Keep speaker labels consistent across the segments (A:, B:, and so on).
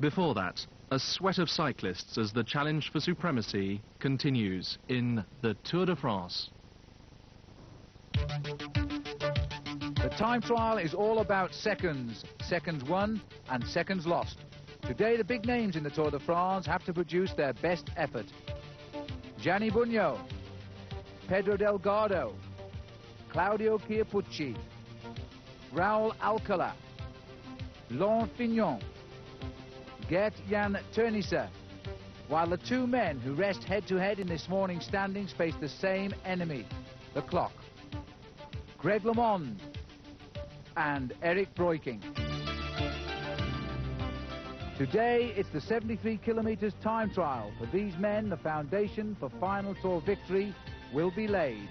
A: Before that, a sweat of cyclists as the challenge for supremacy continues in the Tour de France.
B: The time trial is all about seconds. Seconds won and seconds lost. Today the big names in the Tour de France have to produce their best effort. Gianni Bugno, Pedro Delgado, Claudio Chiappucci, Raul Alcala, Laurent Fignon, Gert-Jan Teunissen, while the two men who rest head-to-head in this morning's standings face the same enemy, the clock. Greg LeMond and Eric Breukink. Today, it's the 73 kilometres time trial. For these men, the foundation for final Tour victory will be laid.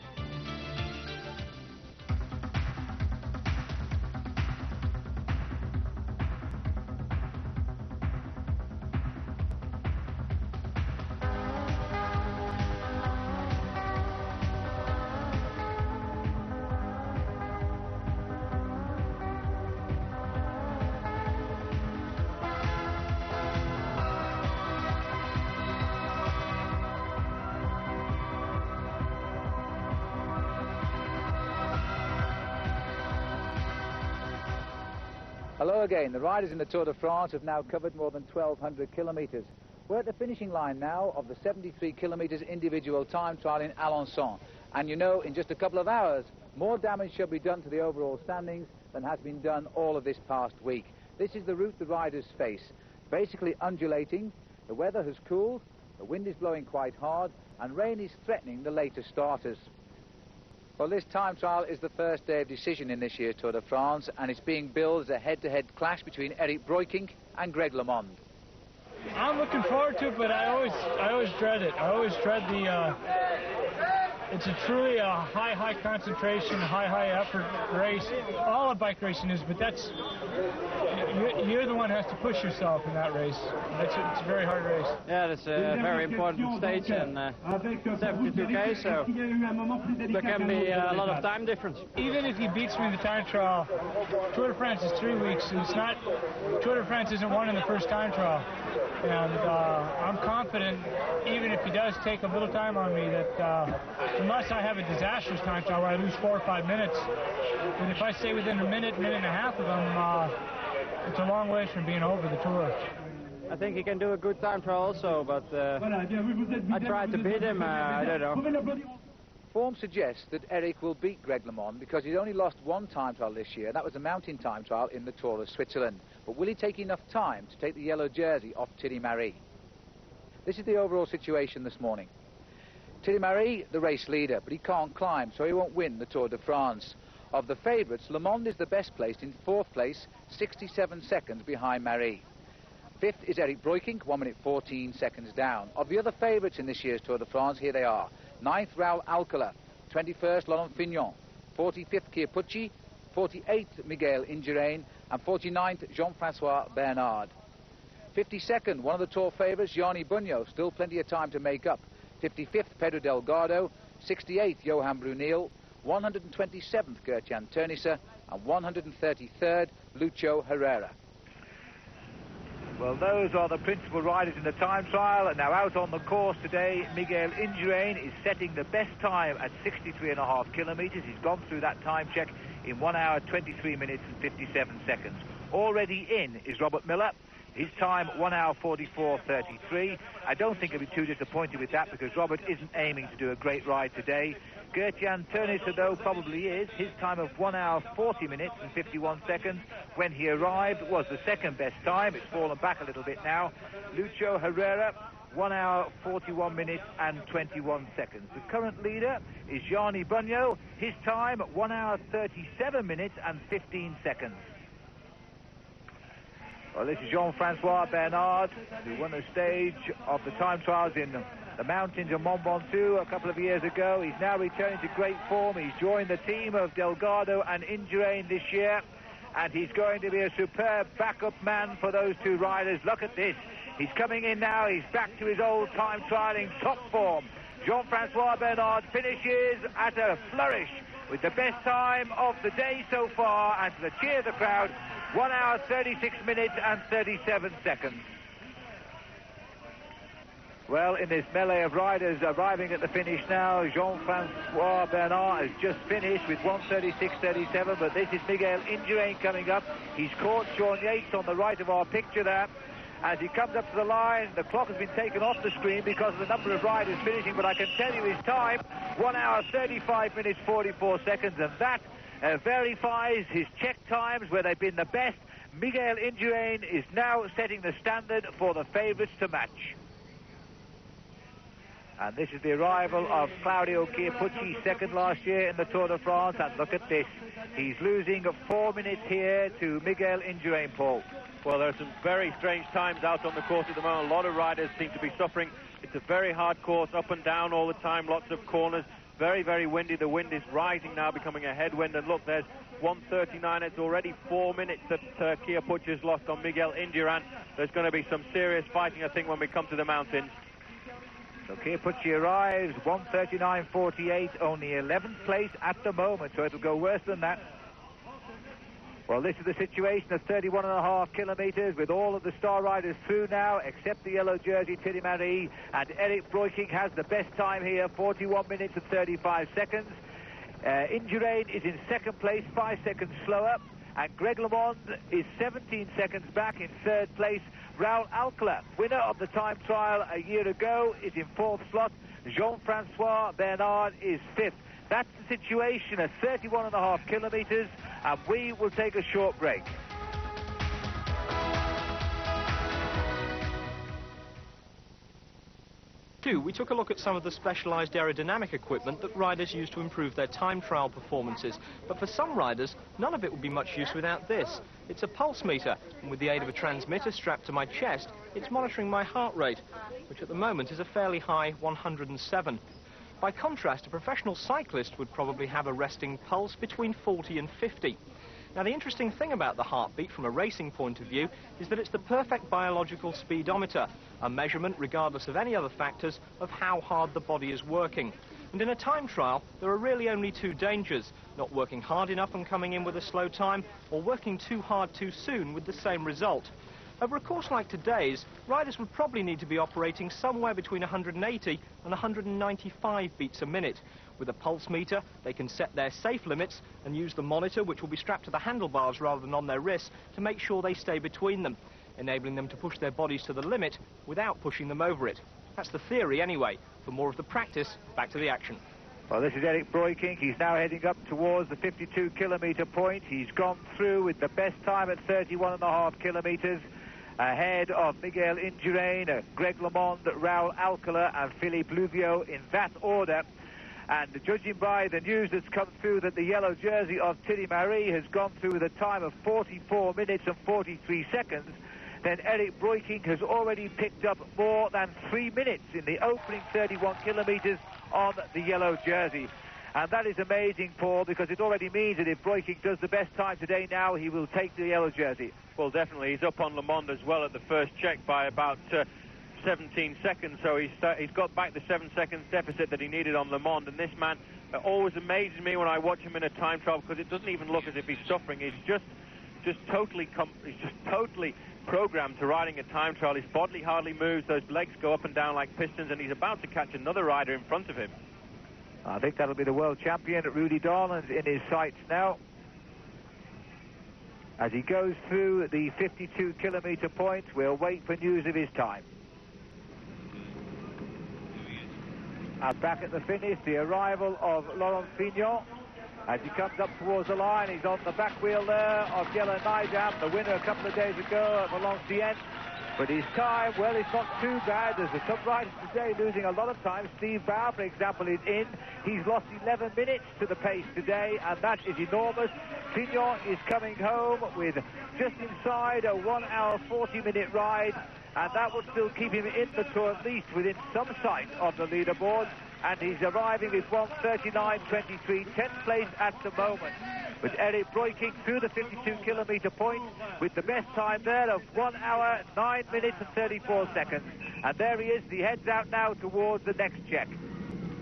B: Hello again. The riders in the Tour de France have now covered more than 1,200 kilometres. We're at the finishing line now of the 73 kilometres individual time trial in Alençon. And you know, in just a couple of hours, more damage shall be done to the overall standings than has been done all of this past week. This is the route the riders face. Basically undulating, the weather has cooled, the wind is blowing quite hard, and rain is threatening the later starters. Well, this time trial is the first day of decision in this year's Tour de France, and it's being billed as a head-to-head clash between Eric Breukink and Greg LeMond.
C: I'm looking forward to it, but I always dread it. I always dread the. It's truly a high concentration, high effort race. All a bike racing is, but that's you're the one who has to push yourself in that race. It's a very hard race.
D: Yeah, it's a very important stage, and 72K, so there can be a lot of time difference.
C: Even if he beats me in the time trial, Tour de France is 3 weeks. It's not. Tour de France isn't won in the first time trial, and I'm confident, even if he does take a little time on me, that unless I have a disastrous time trial where I lose 4 or 5 minutes, but if I stay within a minute and a half of him, it's a long way from being over the Tour.
D: I think he can do a good time trial also, but I tried to beat him, I don't know.
B: Form suggests that Eric will beat Greg LeMond because he's only lost one time trial this year. That was a mountain time trial in the Tour of Switzerland. But will he take enough time to take the yellow jersey off Thierry Marey? This is the overall situation this morning. Thierry Marey, the race leader, but he can't climb, so he won't win the Tour de France. Of the favourites, LeMond is the best placed in 4th place, 67 seconds behind Marey. 5th is Eric Breukink, 1 minute 14 seconds down. Of the other favourites in this year's Tour de France, here they are. 9th, Raul Alcala. 21st, Laurent Fignon. 45th, Chiappucci. 48th, Miguel Indurain. And 49th, Jean-François Bernard. 52nd, one of the Tour favourites, Gianni Bugno. Still plenty of time to make up. 55th, Pedro Delgado. 68th, Johan Bruneel. 127th, Gert-Jan Teunissen. And 133rd, Lucho Herrera. Well, those are the principal riders in the time trial. And now out on the course today, Miguel Indurain is setting the best time at 63.5 kilometres. He's gone through that time check in 1 hour, 23 minutes and 57 seconds. Already in is Robert Miller. His time, 1 hour, 44.33. I don't think he'll be too disappointed with that because Robert isn't aiming to do a great ride today. Gert-Jan Teunissen, though, probably is. His time of 1 hour, 40 minutes and 51 seconds when he arrived was the second best time. It's fallen back a little bit now. Lucho Herrera, 1 hour, 41 minutes and 21 seconds. The current leader is Gianni Bugno. His time, 1 hour, 37 minutes and 15 seconds. Well, this is Jean-François Bernard, who won the stage of the time trials in the mountains of Mont Ventoux a couple of years ago. He's now returning to great form. He's joined the team of Delgado and Indurain this year, and he's going to be a superb backup man for those two riders. Look at this. He's coming in now. He's back to his old time trialing top form. Jean-François Bernard finishes at a flourish with the best time of the day so far, and to the cheer of the crowd, 1 hour, 36 minutes and 37 seconds. Well, in this melee of riders arriving at the finish now, Jean-Francois Bernard has just finished with 1:36.37, but this is Miguel Indurain coming up. He's caught Sean Yates on the right of our picture there. As he comes up to the line, the clock has been taken off the screen because of the number of riders finishing, but I can tell you his time, 1 hour, 35 minutes, 44 seconds, and that verifies his check times where they've been the best. Miguel Indurain is now setting the standard for the favourites to match. And this is the arrival of Claudio Chiappucci, second last year in the Tour de France. And look at this. He's losing 4 minutes here to Miguel Indurain, Paul.
E: Well, there are some very strange times out on the course at the moment. A lot of riders seem to be suffering. It's a very hard course, up and down all the time, lots of corners. Very, very windy. The wind is rising now, becoming a headwind. And look, there's 1:39. It's already 4 minutes that Chiappucci has lost on Miguel Indurain. There's going to be some serious fighting, I think, when we come to the mountains.
B: So Chiappucci arrives, 1:39.48, only 11th place at the moment, so it'll go worse than that. Well, this is the situation of 31.5 kilometres with all of the star riders through now, except the yellow jersey, Thierry Marie, and Eric Breukink has the best time here, 41 minutes and 35 seconds. Indurain is in second place, 5 seconds slower, and Greg LeMond is 17 seconds back in third place. Raul Alcala, winner of the time trial a year ago, is in fourth slot. Jean-Francois Bernard is fifth. That's the situation at 31.5 kilometres, and we will take a short break.
F: We took a look at some of the specialised aerodynamic equipment that riders use to improve their time trial performances. But for some riders, none of it would be much use without this. It's a pulse meter, and with the aid of a transmitter strapped to my chest, it's monitoring my heart rate, which at the moment is a fairly high 107. By contrast, a professional cyclist would probably have a resting pulse between 40 and 50. Now, the interesting thing about the heartbeat from a racing point of view is that it's the perfect biological speedometer, a measurement, regardless of any other factors, of how hard the body is working. And in a time trial, there are really only two dangers: not working hard enough and coming in with a slow time, or working too hard too soon with the same result. Over a course like today's, riders would probably need to be operating somewhere between 180 and 195 beats a minute. With a pulse meter, they can set their safe limits and use the monitor, which will be strapped to the handlebars rather than on their wrists, to make sure they stay between them, enabling them to push their bodies to the limit without pushing them over it. That's the theory anyway. For more of the practice, back to the action.
B: Well, this is Eric Breukink. He's now heading up towards the 52-kilometre point. He's gone through with the best time at 31.5 kilometres, ahead of Miguel Indurain, Greg LeMond, Raul Alcala and Philippe Louvio in that order. And judging by the news that's come through that the yellow jersey of Thierry Marie has gone through with a time of 44 minutes and 43 seconds, then Eric Breukink has already picked up more than 3 minutes in the opening 31 kilometres on the yellow jersey. And that is amazing, Paul, because it already means that if Breukink does the best time today now, he will take the yellow jersey.
E: Well, definitely. He's up on LeMond as well at the first check by about 17 seconds, so he's got back the 7 seconds deficit that he needed on LeMond. And this man always amazes me when I watch him in a time trial, because it doesn't even look as if he's suffering. He's just totally programmed to riding a time trial. His body hardly moves, those legs go up and down like pistons, and he's about to catch another rider in front of him.
B: I think that'll be the world champion, Rudy Darland's in his sights now, as he goes through the 52-kilometre point. We'll wait for news of his time. And back at the finish, the arrival of Laurent Fignon. As he comes up towards the line, he's on the back wheel there of Yellow Nijam, the winner a couple of days ago at Valenciennes. But his time, well, it's not too bad. There's some riders today losing a lot of time. Steve Bauer, for example, is in. He's lost 11 minutes to the pace today, and that is enormous. Fignon is coming home with just inside a 1 hour 40-minute ride, and that would still keep him in the Tour, at least within some sight of the leaderboard. And he's arriving with 1:39.23, 10th place at the moment. With Eric Breukink through the 52-kilometre point with the best time there of 1 hour, 9 minutes and 34 seconds. And there he is. He heads out now towards the next check.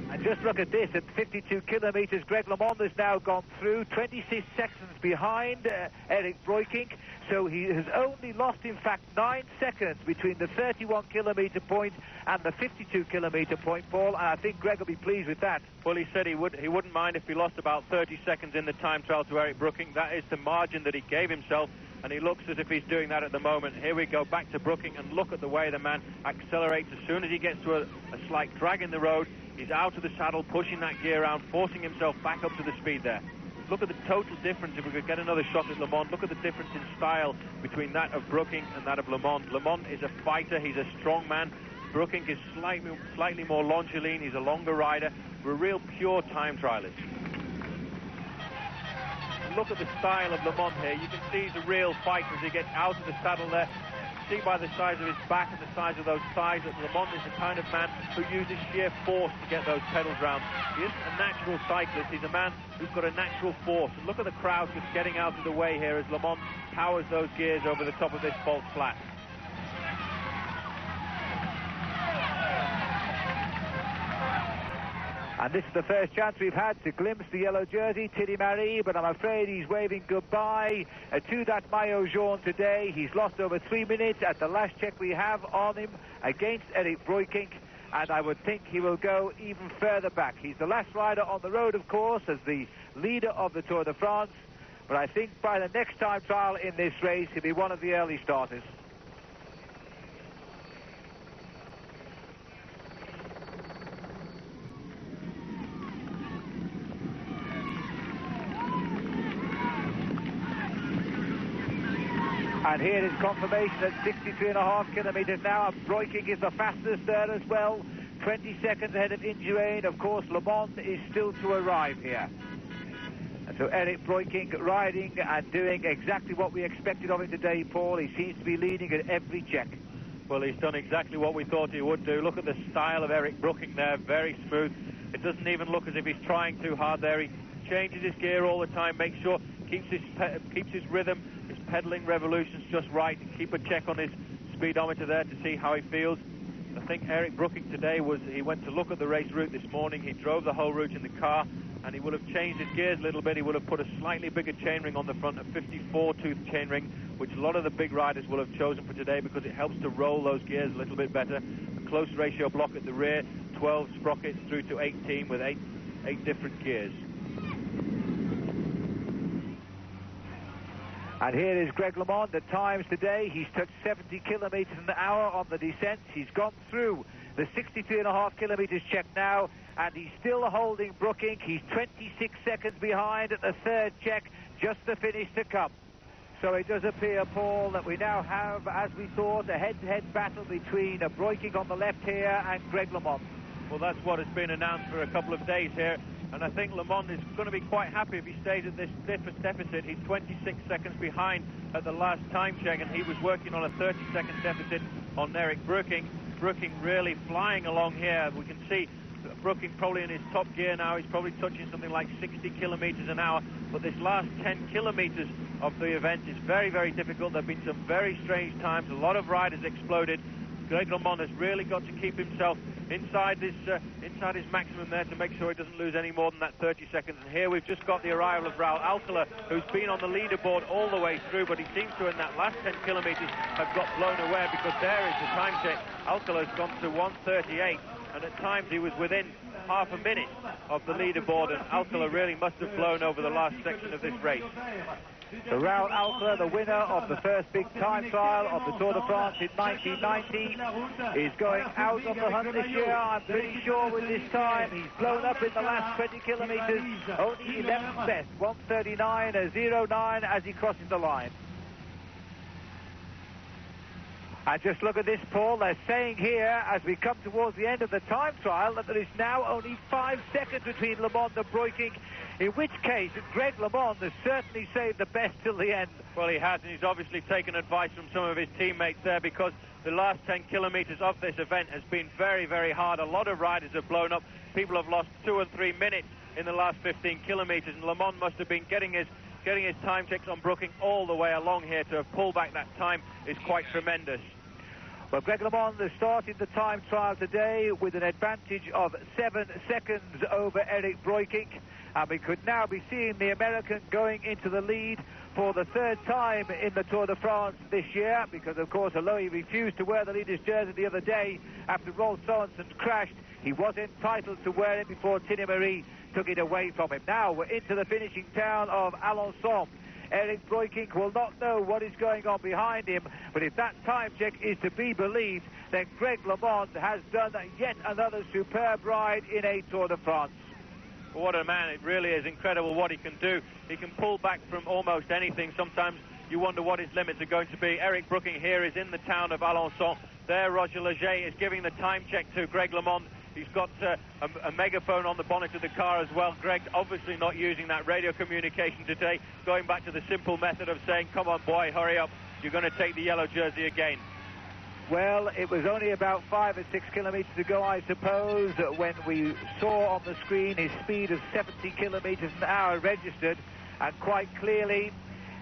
B: And just look at this, at 52 kilometres, Greg LeMond has now gone through, 26 seconds behind Eric Breukink. So he has only lost, in fact, 9 seconds between the 31 kilometre point and the 52 kilometre point, Paul, and I think Greg will be pleased with that.
E: Well, he said he wouldn't mind if he lost about 30 seconds in the time trial to Eric Breukink. That is the margin that he gave himself, and he looks as if he's doing that at the moment. Here we go, back to Breukink, and look at the way the man accelerates. As soon as he gets to a slight drag in the road, he's out of the saddle, pushing that gear around, forcing himself back up to the speed there. Look at the total difference. If we could get another shot at LeMond, look at the difference in style between that of Breukink and that of LeMond. LeMond is a fighter, he's a strong man. Breukink is slightly more longiline, he's a longer rider. We're a real pure time trialist. Look at the style of LeMond here. You can see he's a real fighter as he gets out of the saddle there. See by the size of his back and the size of those thighs that LeMond is the kind of man who uses sheer force to get those pedals round. He isn't a natural cyclist, he's a man who's got a natural force. And look at the crowd just getting out of the way here as LeMond powers those gears over the top of this false flat.
B: And this is the first chance we've had to glimpse the yellow jersey, Thierry Marie, but I'm afraid he's waving goodbye to that maillot jaune today. He's lost over 3 minutes at the last check we have on him against Eric Breukink, and I would think he will go even further back. He's the last rider on the road, of course, as the leader of the Tour de France, but I think by the next time trial in this race, he'll be one of the early starters. And here is confirmation at 63.5 kilometres now. Breukink is the fastest there as well. 20 seconds ahead of Indurain. Of course, LeMond is still to arrive here. And so Eric Breukink riding and doing exactly what we expected of him today, Paul. He seems to be leading at every check.
E: Well, he's done exactly what we thought he would do. Look at the style of Eric Breukink there, very smooth. It doesn't even look as if he's trying too hard there. He changes his gear all the time, makes sure, keeps his rhythm, his pedaling revolutions just right, keep a check on his speedometer there to see how he feels. I think Eric Breukink today he went to look at the race route this morning, he drove the whole route in the car, and he will have changed his gears a little bit. He will have put a slightly bigger chainring on the front, a 54-tooth chainring, which a lot of the big riders will have chosen for today because it helps to roll those gears a little bit better. A close ratio block at the rear, 12 sprockets through to 18 with eight different gears.
B: And here is Greg LeMond. At times today, he's touched 70 kilometres an hour on the descent. He's gone through the 63.5 kilometres check now, and he's still holding Breukink. He's 26 seconds behind at the third check, just the finish to come. So it does appear, Paul, that we now have, as we thought, a head-to-head battle between Breukink on the left here and Greg LeMond.
E: Well, that's what has been announced for a couple of days here. And I think LeMond is going to be quite happy if he stays at this deficit. He's 26 seconds behind at the last time check, and he was working on a 30-second deficit on Eric Breukink. Breukink really flying along here. We can see Breukink probably in his top gear now. He's probably touching something like 60 kilometres an hour. But this last 10 kilometres of the event is very, very difficult. There have been some very strange times. A lot of riders exploded. Greg LeMond has really got to keep himself inside his maximum there to make sure he doesn't lose any more than that 30 seconds. And here we've just got the arrival of Raul Alcala, who's been on the leaderboard all the way through, but he seems to, in that last 10 kilometres, have got blown away because there is the time check. Alcala has gone to 1:38, and at times he was within half a minute of the leaderboard, and Alcala really must have blown over the last section of this race.
B: So Raul Alcala, the winner of the first big time trial of the Tour de France in 1990, is going out of the hunt this year. I'm pretty sure with this time he's blown up in the last 20 kilometres, only 11th best, 1:39.09 as he crosses the line. And just look at this, Paul. They're saying here, as we come towards the end of the time trial, that there is now only 5 seconds between LeMond and Breukink, in which case Greg LeMond has certainly saved the best till the end.
E: Well, he has, and he's obviously taken advice from some of his teammates there, because the last 10 kilometres of this event has been very, very hard. A lot of riders have blown up. People have lost 2 and 3 minutes in the last 15 kilometres, and LeMond must have been getting his time checks on Breukink all the way along here. To have pulled back that time is quite tremendous.
B: Well, Greg LeMond has started the time trial today with an advantage of 7 seconds over Eric Breukink, and we could now be seeing the American going into the lead for the third time in the Tour de France this year, because, of course, although he refused to wear the leader's jersey the other day after Rolf Sorensen crashed, he was entitled to wear it before Thierry Marie took it away from him. Now we're into the finishing town of Alençon. Eric Breukink will not know what is going on behind him, but if that time check is to be believed, then Greg LeMond has done yet another superb ride in a Tour de France.
E: What a man. It really is incredible what he can do. He can pull back from almost anything. Sometimes you wonder what his limits are going to be. Eric Breukink here is in the town of Alençon. There, Roger Leger is giving the time check to Greg LeMond. He's got a megaphone on the bonnet of the car as well. Greg obviously not using that radio communication today, going back to the simple method of saying, come on, boy, hurry up. You're going to take the yellow jersey again.
B: Well, it was only about 5 or 6 kilometres to go, I suppose, when we saw on the screen his speed of 70 kilometres an hour registered, and quite clearly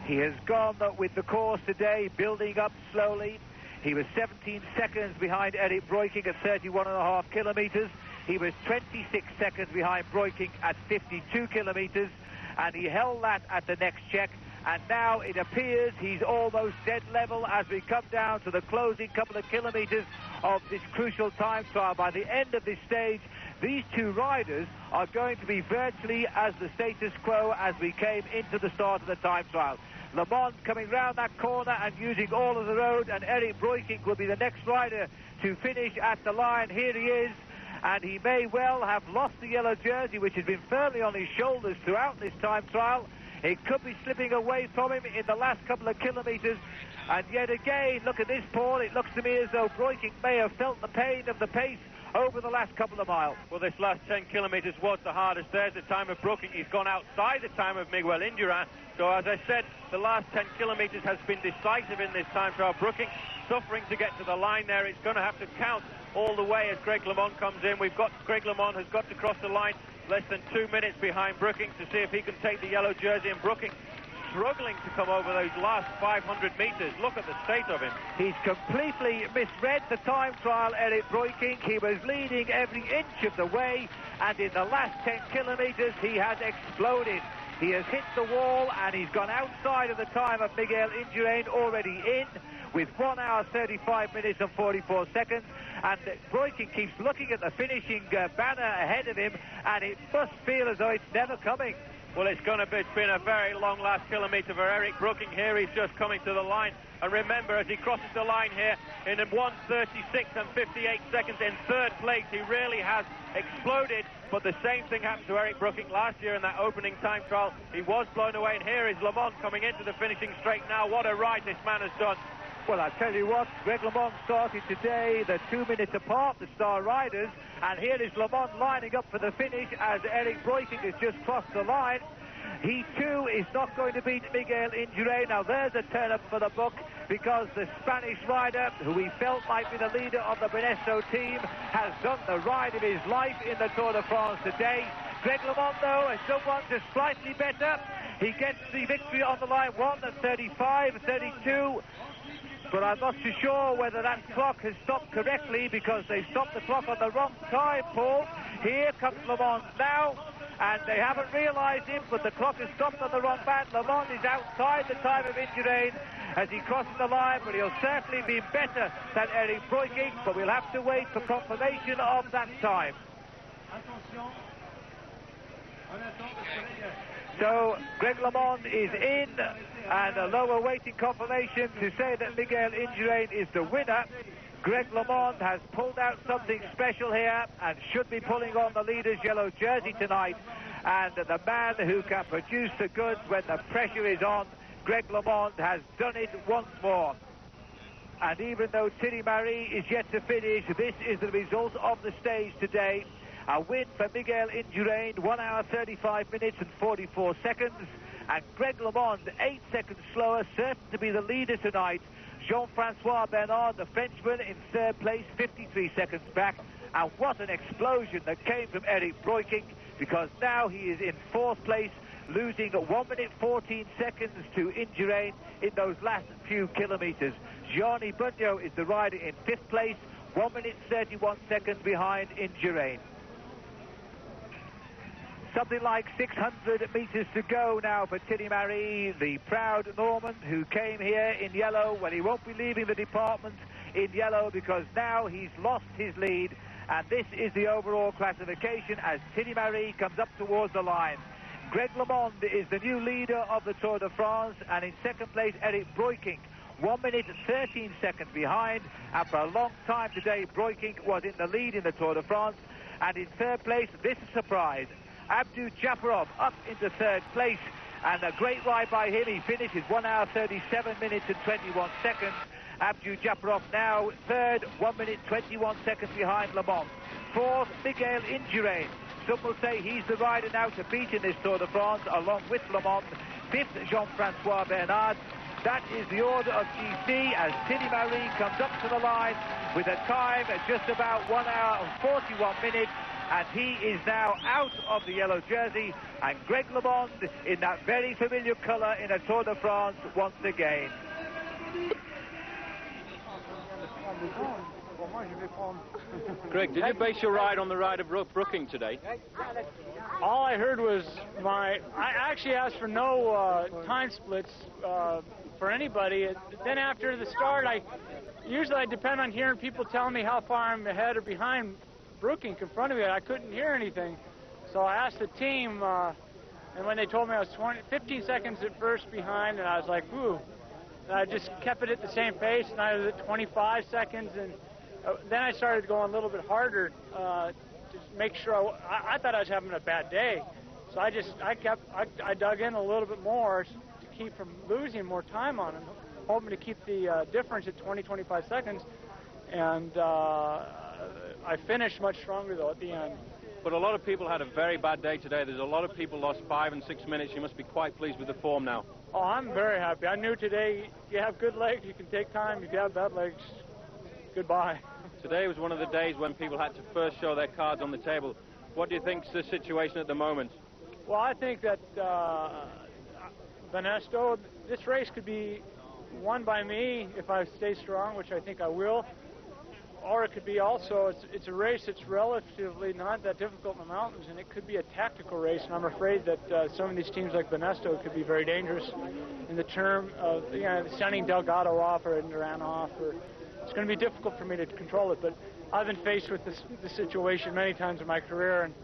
B: he has gone with the course today, building up slowly. He was 17 seconds behind Eric Breukink at 31.5 kilometres. He was 26 seconds behind Breukink at 52 kilometres, and he held that at the next check. And now it appears he's almost dead level as we come down to the closing couple of kilometres of this crucial time trial. By the end of this stage, these two riders are going to be virtually as the status quo as we came into the start of the time trial. LeMond coming round that corner and using all of the road, and Eric Breukink will be the next rider to finish at the line. Here he is, and he may well have lost the yellow jersey, which has been firmly on his shoulders throughout this time trial. It could be slipping away from him in the last couple of kilometres. And yet again, look at this, Paul. It looks to me as though Breukink may have felt the pain of the pace over the last couple of miles.
E: Well, this last 10 kilometres was the hardest. There's the time of Breukink. He's gone outside the time of Miguel Indurain. So, as I said, the last 10 kilometres has been decisive in this time trial. Breukink suffering to get to the line there. It's going to have to count all the way as Greg LeMond comes in. Greg LeMond has got to cross the line less than 2 minutes behind Breukink to see if he can take the yellow jersey, and Breukink struggling to come over those last 500 metres. Look at the state of him.
B: He's completely misread the time trial, Eric Breukink. He was leading every inch of the way, and in the last 10 kilometres he has exploded. He has hit the wall, and he's gone outside of the time of Miguel Indurain, already in with 1 hour 35 minutes and 44 seconds. And Breukink keeps looking at the finishing banner ahead of him, and it must feel as though it's never coming.
E: Well, it's been a very long last kilometre for Eric Breukink here. He's just coming to the line. And remember, as he crosses the line here in 1:36 and 58 seconds in third place, he really has exploded. But the same thing happened to Eric Breukink last year in that opening time trial. He was blown away, and here is LeMond coming into the finishing straight now. What a ride this man has done.
B: Well, I tell you what, Greg LeMond started today, the 2 minutes apart, the star riders, and here is LeMond lining up for the finish as Eric Breukink has just crossed the line. He too is not going to beat Miguel Indurain. Now there's a turn up for the book, because the Spanish rider, who we felt might be the leader of the Benesso team, has done the ride of his life in the Tour de France today. Greg LeMond, though, has done one just slightly better. He gets the victory on the line 1:35.32. But I'm not too sure whether that clock has stopped correctly, because they stopped the clock on the wrong time, Paul. Here comes LeMond now, and they haven't realised him, but the clock has stopped on the wrong band. LeMond is outside the time of Indurain as he crosses the line, but he'll certainly be better than Eric Breukink, but we'll have to wait for confirmation of that time. So Greg LeMond is in, and although we're waiting confirmation to say that Miguel Indurain is the winner, Greg LeMond has pulled out something special here and should be pulling on the leader's yellow jersey tonight. And the man who can produce the goods when the pressure is on, Greg LeMond, has done it once more. And even though Thierry Marie is yet to finish, this is the result of the stage today. A win for Miguel Indurain, 1 hour 35 minutes and 44 seconds. And Greg LeMond, 8 seconds slower, certain to be the leader tonight. Jean-Francois Bernard, the Frenchman, in third place, 53 seconds back. And what an explosion that came from Eric Breukink, because now he is in fourth place, losing 1 minute 14 seconds to Indurain in those last few kilometres.
E: Gianni Bugno is the rider in 5th place, 1 minute 31 seconds behind Indurain. Something like 600 metres to go now for Thierry Marie, the proud Norman who came here in yellow. Well, he won't be leaving the department in yellow because now he's lost his lead. And this is the overall classification as Thierry Marie comes up towards the line. Greg LeMond is the new leader of the Tour de France, and in 2nd place, Eric Breukink, 1 minute 13 seconds behind. And for a long time today, Breukink was in the lead in the Tour de France. And in 3rd place, this is a surprise, Abdu Jafarov up into 3rd place, and a great ride by him. He finishes 1 hour 37 minutes and 21 seconds. Abdu Jafarov now 3rd, 1 minute 21 seconds behind LeMond. 4th, Miguel Indurain. Some will say he's the rider now to beat in this Tour de France, along with LeMond. 5th, Jean-Francois Bernard. That is the order of GC as Thierry Marie comes up to the line with a time at just about 1 hour and 41 minutes. And he is now out of the yellow jersey, and Greg LeMond in that very familiar colour in a Tour de France once again.
D: Greg, did you base your ride on the ride of Breukink today?
C: All I heard was I actually asked for no time splits for anybody. Then after the start, usually I depend on hearing people telling me how far I'm ahead or behind Breukink in front of me. I couldn't hear anything, so I asked the team, and when they told me I was 15 seconds at first behind, and I was like, ooh. And I just kept it at the same pace, and I was at 25 seconds, and then I started going a little bit harder to make sure I thought I was having a bad day, so I dug in a little bit more to keep from losing more time on him, hoping to keep the difference at 20-25 seconds, and I finished much stronger, though, at the end.
D: But a lot of people had a very bad day today. There's a lot of people lost 5 and 6 minutes. You must be quite pleased with the form now.
C: Oh, I'm very happy. I knew today, if you have good legs, you can take time. If you have bad legs, goodbye.
D: Today was one of the days when people had to first show their cards on the table. What do you think's the situation at the moment?
C: Well, I think that Benesto, this race could be won by me if I stay strong, which I think I will. Or it could be also, it's a race that's relatively not that difficult in the mountains, and it could be a tactical race, and I'm afraid that some of these teams like Benesto could be very dangerous in the term of sending Delgado off or Duran off. It's going to be difficult for me to control it, but I've been faced with this situation many times in my career, and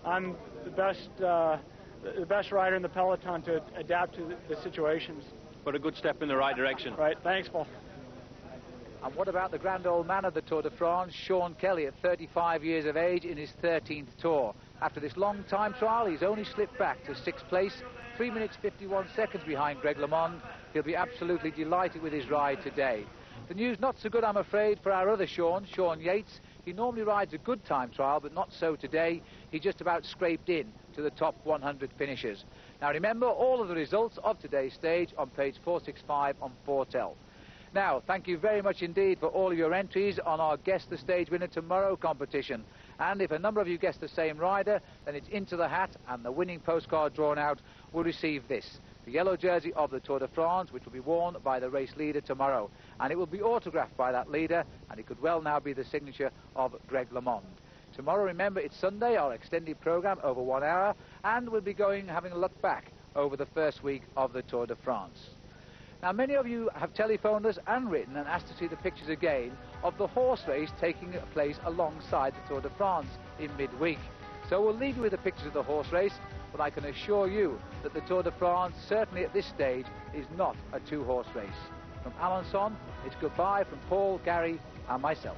C: I'm the best rider in the peloton to adapt to the situations.
D: But a good step in the right direction.
C: Right, thanks, Paul.
B: And what about the grand old man of the Tour de France, Sean Kelly, at 35 years of age in his 13th Tour? After this long time trial, he's only slipped back to 6th place, 3 minutes 51 seconds behind Greg LeMond. He'll be absolutely delighted with his ride today. The news not so good, I'm afraid, for our other Sean Yates. He normally rides a good time trial, but not so today. He just about scraped in to the top 100 finishers. Now remember all of the results of today's stage on page 465 on Fortel. Now, thank you very much indeed for all of your entries on our Guess the Stage Winner Tomorrow competition. And if a number of you guess the same rider, then it's into the hat, and the winning postcard drawn out will receive this, the yellow jersey of the Tour de France, which will be worn by the race leader tomorrow. And it will be autographed by that leader, and it could well now be the signature of Greg LeMond. Tomorrow, remember, it's Sunday, our extended programme over 1 hour, and we'll be having a look back over the first week of the Tour de France. Now, many of you have telephoned us and written and asked to see the pictures again of the horse race taking place alongside the Tour de France in midweek. So we'll leave you with the pictures of the horse race, but I can assure you that the Tour de France, certainly at this stage, is not a two-horse race. From Alençon, it's goodbye from Paul, Gary and myself.